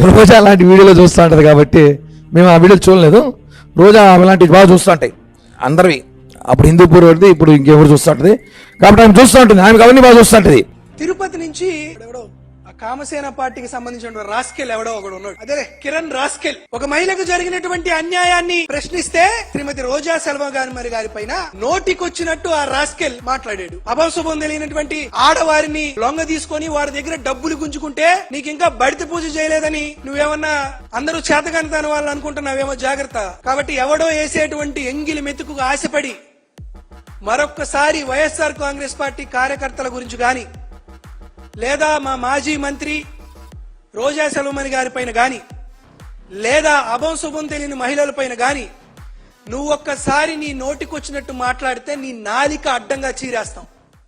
రోజా అలాంటి వీడియోలో చూస్తూ ఉంటుంది కాబట్టి మేము ఆ వీడియోలు చూడలేదు. రోజా అలాంటివి బాగా చూస్తూ ఉంటాయి అందరివి. అప్పుడు హిందూపూర్ పడితే ఇప్పుడు ఇంకెవరు చూస్తూ ఉంటుంది కాబట్టి ఆమె చూస్తూ ఉంటుంది. ఆమెకు అవన్నీ బాగా చూస్తూ ఉంటుంది. తిరుపతి నుంచి ఎవడో ఆ కామసేన పార్టీకి సంబంధించిన రాస్కెల్ ఎవడో ఒకడు ఉన్నాడు, అదే కిరణ్ రాస్కెల్. ఒక మహిళకు జరిగినటువంటి అన్యాయాన్ని ప్రశ్నిస్తే శ్రీమతి రోజా సెల్వగాని గారి పైన నోటికొచ్చినట్టు ఆ రాస్కెల్ మాట్లాడాడు. అభంశుభం తెలియనటువంటి ఆడవారిని లొంగ తీసుకొని వారి దగ్గర డబ్బులు గుంజుకుంటే నీకు ఇంకా బడిత పూజ చేయలేదని నువ్వేమన్నా అందరూ చేతకానితాని వాళ్ళు అనుకుంటున్నావేమో, జాగ్రత్త. కాబట్టి ఎవడో వేసేటువంటి ఎంగిలి మెతుకు ఆశపడి మరొక్కసారి వైఎస్ఆర్ కాంగ్రెస్ పార్టీ కార్యకర్తల గురించి గాని, లేదా మా మాజీ మంత్రి రోజా సెల్వమణి గారి పైన గాని, లేదా అభంశుభం తెలియని మహిళల పైన గాని నువ్వు ఒక్కసారి నీ నోటికొచ్చినట్టు మాట్లాడితే నీ నాలిక అడ్డంగా చీరేస్తాం.